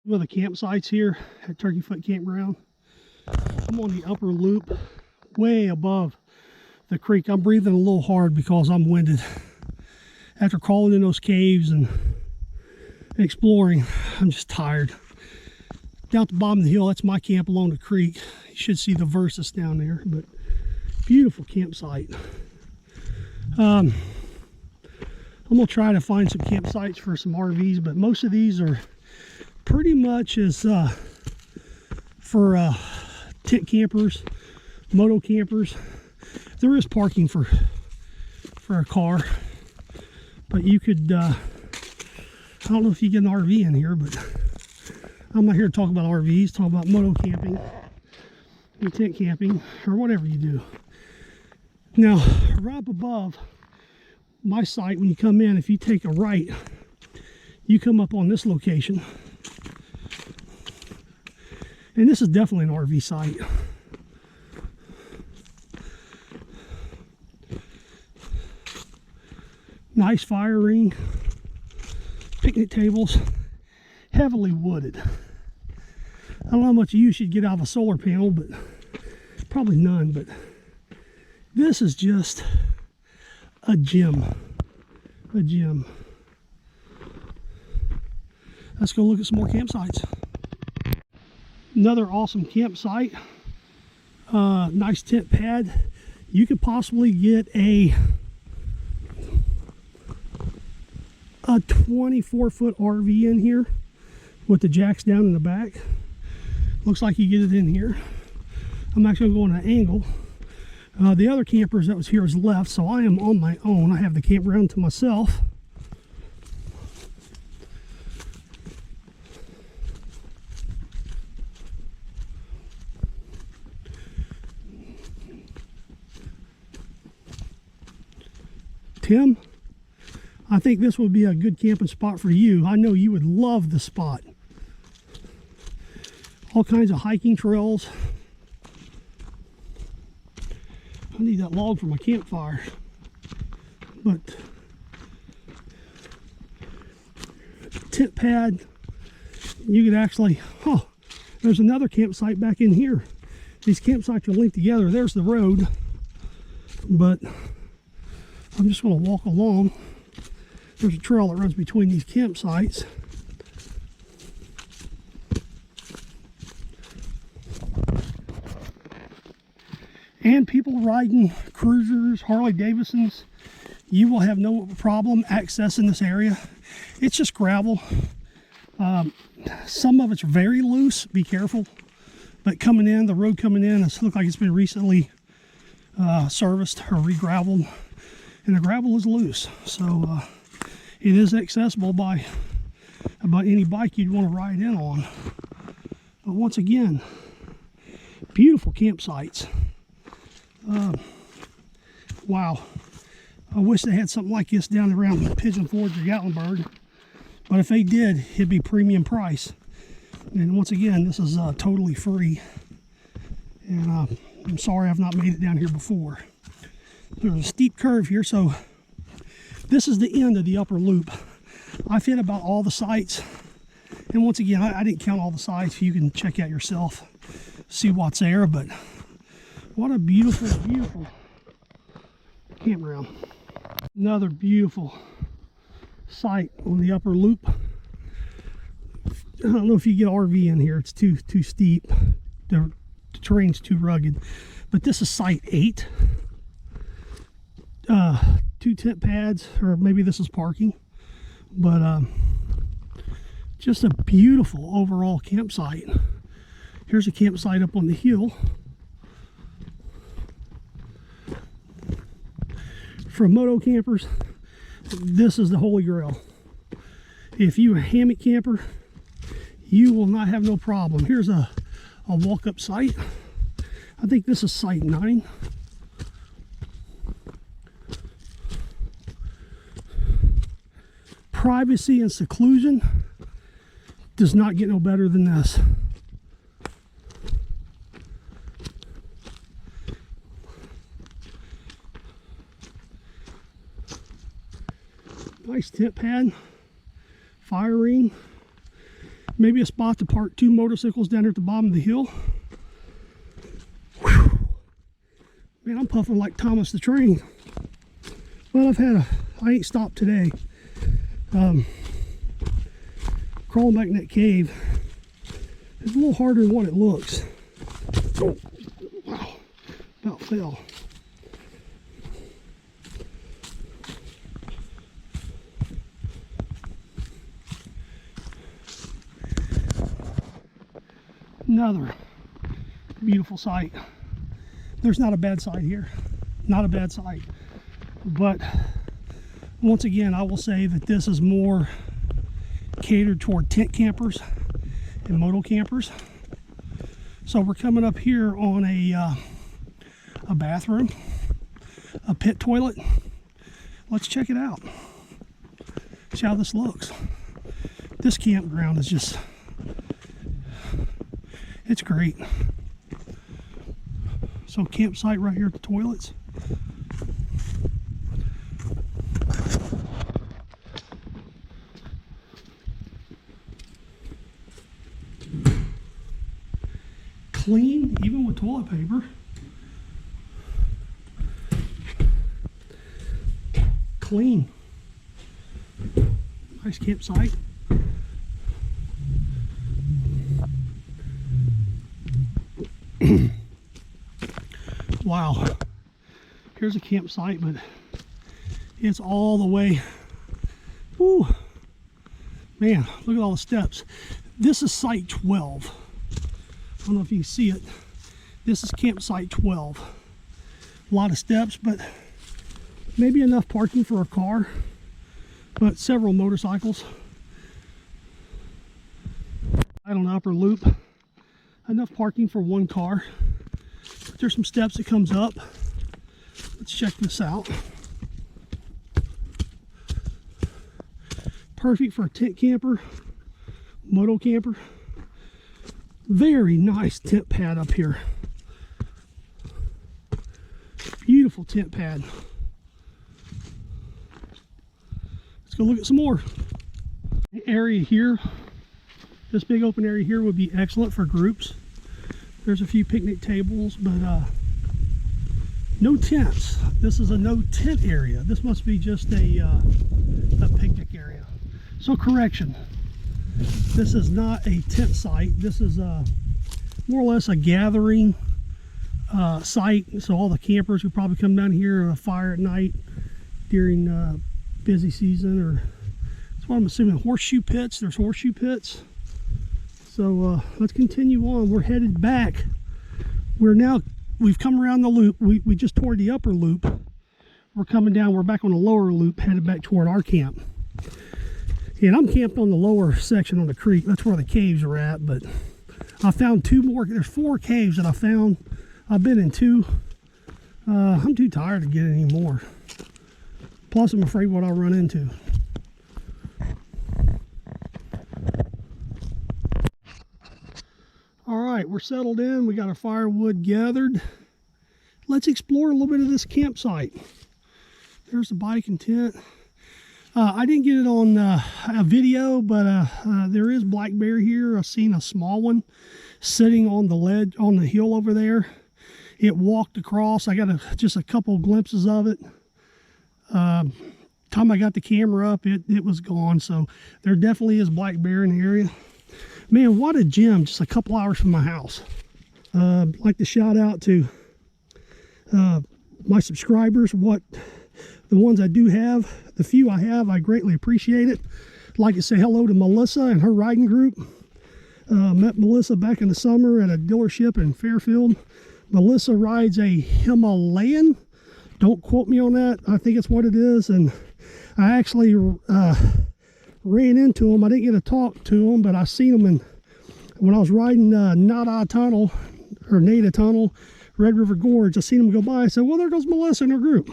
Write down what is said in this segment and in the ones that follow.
Some of the campsites here at Turkey Foot Campground. I'm on the upper loop, way above the creek. I'm breathing a little hard because I'm winded. After crawling in those caves and exploring, I'm just tired. Down at the bottom of the hill, that's my camp along the creek. You should see the Versus down there, but beautiful campsite. I'm gonna try to find some campsites for some RVs, but most of these are pretty much as for tent campers, moto campers. There is parking for a car, but you could I don't know if you get an RV in here, but I'm not here to talk about RVs, talk about moto camping and tent camping, or whatever you do. Now, right up above my site, when you come in, if you take a right, you come up on this location. And this is definitely an RV site. Nice fire ring, picnic tables, heavily wooded. I don't know how much use you'd get out of a solar panel, but probably none. But this is just a gem. A gem. Let's go look at some more campsites. Another awesome campsite. Nice tent pad. You could possibly get a 24-foot RV in here with the jacks down in the back. Looks like you get it in here. I'm actually going to go on an angle. The other campers that was here is left, so I am on my own. I have the campground to myself. Tim, I think this would be a good camping spot for you. I know you would love the spot. All kinds of hiking trails. I need that log for my campfire. But tent pad, you could actually, oh, there's another campsite back in here. These campsites are linked together. There's the road, but I'm just going to walk along. There's a trail that runs between these campsites. And people riding cruisers, Harley Davidsons, you will have no problem accessing this area. It's just gravel. Some of it's very loose, be careful. But coming in, the road coming in, it looks like it's been recently serviced or re-graveled. And the gravel is loose. So it is accessible by about any bike you'd want to ride in on. But once again, beautiful campsites. Wow, I wish they had something like this down around Pigeon Forge or Gatlinburg, but if they did, it'd be premium price. And once again, this is totally free, and I'm sorry I've not made it down here before. There's a steep curve here, so this is the end of the upper loop. I've hit about all the sites, and once again, I didn't count all the sites. You can check out yourself, see what's there, but what a beautiful, beautiful campground. Another beautiful site on the upper loop. I don't know if you get RV in here. It's too steep. The terrain's too rugged. But this is site 8. 2 tent pads, or maybe this is parking. But just a beautiful overall campsite. Here's a campsite up on the hill. For moto campers, this is the holy grail. If you're a hammock camper, you will not have no problem. Here's a walk-up site. I think this is site 9. Privacy and seclusion does not get no better than this. Nice tent pad, fire ring. Maybe a spot to park 2 motorcycles down there at the bottom of the hill. Whew. Man, I'm puffing like Thomas the Train. But I ain't stopped today. Crawling back in that cave is a little harder than what it looks. Oh, wow, about fell. Another beautiful sight. There's not a bad sight here, not a bad sight. But once again, I will say that this is more catered toward tent campers and moto campers. So we're coming up here on a bathroom, a pit toilet. Let's check it out. See how this looks. This campground is just, it's great. So campsite right here at the toilets. Clean, even with toilet paper. Clean. Nice campsite. Wow. Here's a campsite, but it's all the way. Woo. Man, look at all the steps. This is site 12. I don't know if you can see it. This is campsite 12. A lot of steps, but maybe enough parking for a car, but several motorcycles. Right on the upper loop. Enough parking for one car. There's some steps that comes up. Let's check this out. Perfect for a tent camper, moto camper. Very nice tent pad up here. Beautiful tent pad. Let's go look at some more. The area here, this big open area here would be excellent for groups. There's a few picnic tables, but no tents. This is a no tent area. This must be just a picnic area. So correction, this is not a tent site. This is more or less a gathering site. So all the campers who probably come down here on a fire at night during busy season, or that's what I'm assuming. Horseshoe pits. There's horseshoe pits. So let's continue on. We're headed back. We've come around the loop. We just toured the upper loop. We're coming down. We're back on the lower loop, headed back toward our camp. And I'm camped on the lower section on the creek. That's where the caves are at. But I found 2 more. There's 4 caves that I found. I've been in 2. I'm too tired to get any more. Plus, I'm afraid what I'll run into. All right, we're settled in. We got our firewood gathered. Let's explore a little bit of this campsite. There's the bike and tent. I didn't get it on a video, but there is black bear here. I've seen a small one sitting on the ledge, on the hill over there. It walked across. I got just a couple glimpses of it. Time I got the camera up, it was gone. So there definitely is black bear in the area. Man, what a gem, just a couple hours from my house. I'd like to shout out to my subscribers, the ones I do have, the few I have, I greatly appreciate it. I'd like to say hello to Melissa and her riding group. Met Melissa back in the summer at a dealership in Fairfield. Melissa rides a Himalayan. Don't quote me on that. I think it's what it is. And I actually ran into them. I didn't get to talk to them, but I seen them when I was riding Nada Tunnel, or Nada Tunnel, Red River Gorge. I seen them go by. I said, well, there goes Melissa and her group.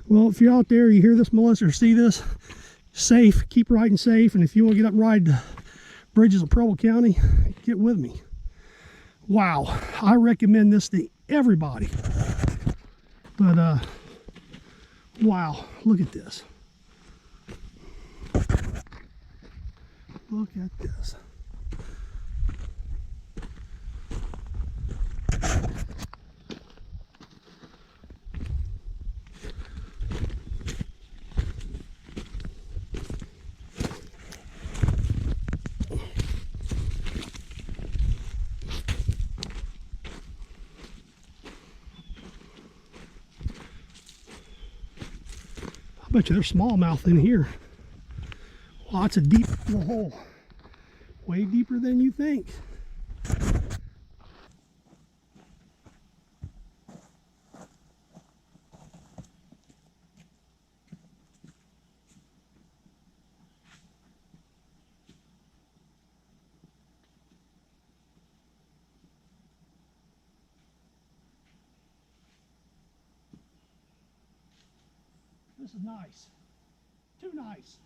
Well, if you're out there, you hear this, Melissa, or see this, safe, keep riding safe. And if you want to get up and ride the bridges of Preble County, get with me. Wow, I recommend this to everybody. But wow, look at this. Look at this. Bet you there's smallmouth in here. Lots of deep little hole. Way deeper than you think. This is nice. Too nice.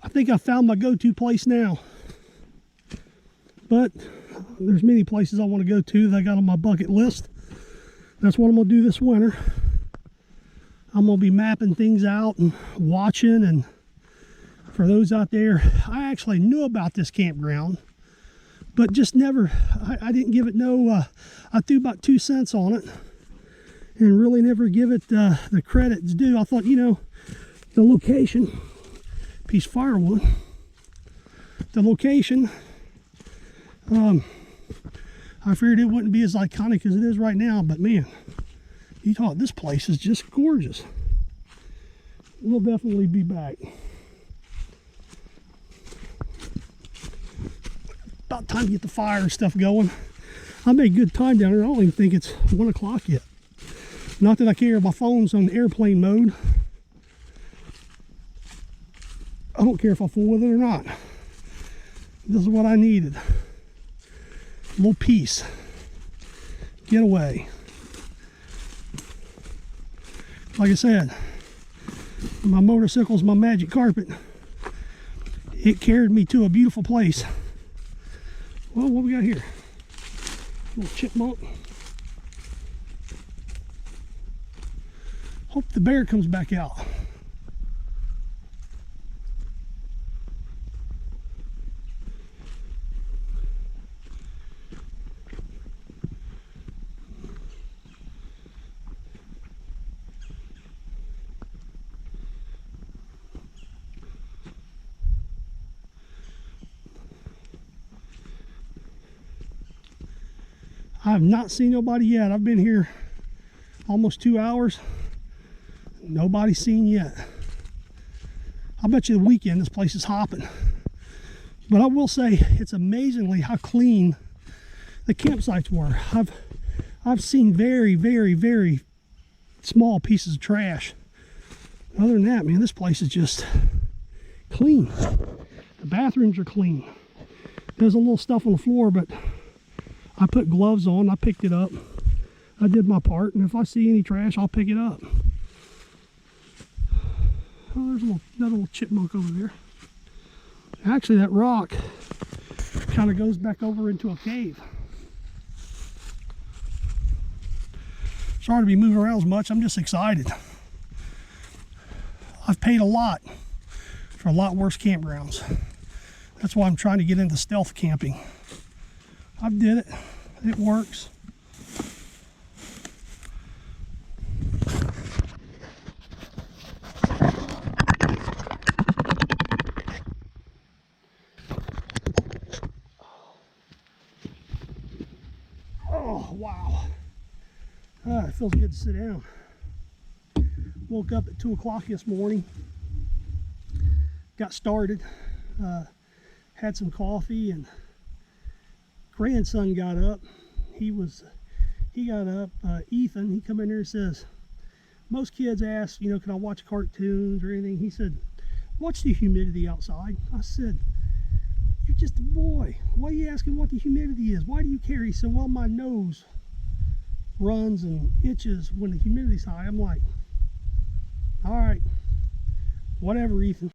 I think I found my go-to place now, but there's many places I want to go to that I got on my bucket list. That's what I'm going to do this winter. I'm going to be mapping things out and watching. And for those out there, I actually knew about this campground, but just never, I didn't give it no, I threw about 2 cents on it and really never give it the credit it's due. I thought, you know, the location, piece of firewood, the location, I figured it wouldn't be as iconic as it is right now, but man, you thought this place is just gorgeous. We'll definitely be back. About time to get the fire and stuff going. I made good time down here. I don't even think it's 1 o'clock yet. Not that I care, my phone's on airplane mode. I don't care if I fool with it or not. This is what I needed. A little peace. Get away. Like I said, my motorcycle's my magic carpet. It carried me to a beautiful place. Well, what we got here? A little chipmunk. Hope the bear comes back out. I have not seen nobody yet. I've been here almost 2 hours. Nobody's seen yet. I bet you the weekend this place is hopping. But I will say it's amazingly how clean the campsites were. I've seen very, very, very small pieces of trash. Other than that, man, this place is just clean. The bathrooms are clean. There's a little stuff on the floor, but I put gloves on, I picked it up. I did my part, and if I see any trash, I'll pick it up. Oh, there's another little chipmunk over there. Actually, that rock kind of goes back over into a cave. Sorry to be moving around as much, I'm just excited. I've paid a lot for a lot worse campgrounds. That's why I'm trying to get into stealth camping. I did it. It works. Oh, wow. It feels good to sit down. Woke up at 2 o'clock this morning. Got started. Had some coffee, and grandson got up. He got up. Ethan, he come in there and says, most kids ask, you know, can I watch cartoons or anything? He said, what's the humidity outside? I said, you're just a boy. Why are you asking what the humidity is? Why do you care? He said, well, my nose runs and itches when the humidity's high. I'm like, All right. Whatever, Ethan.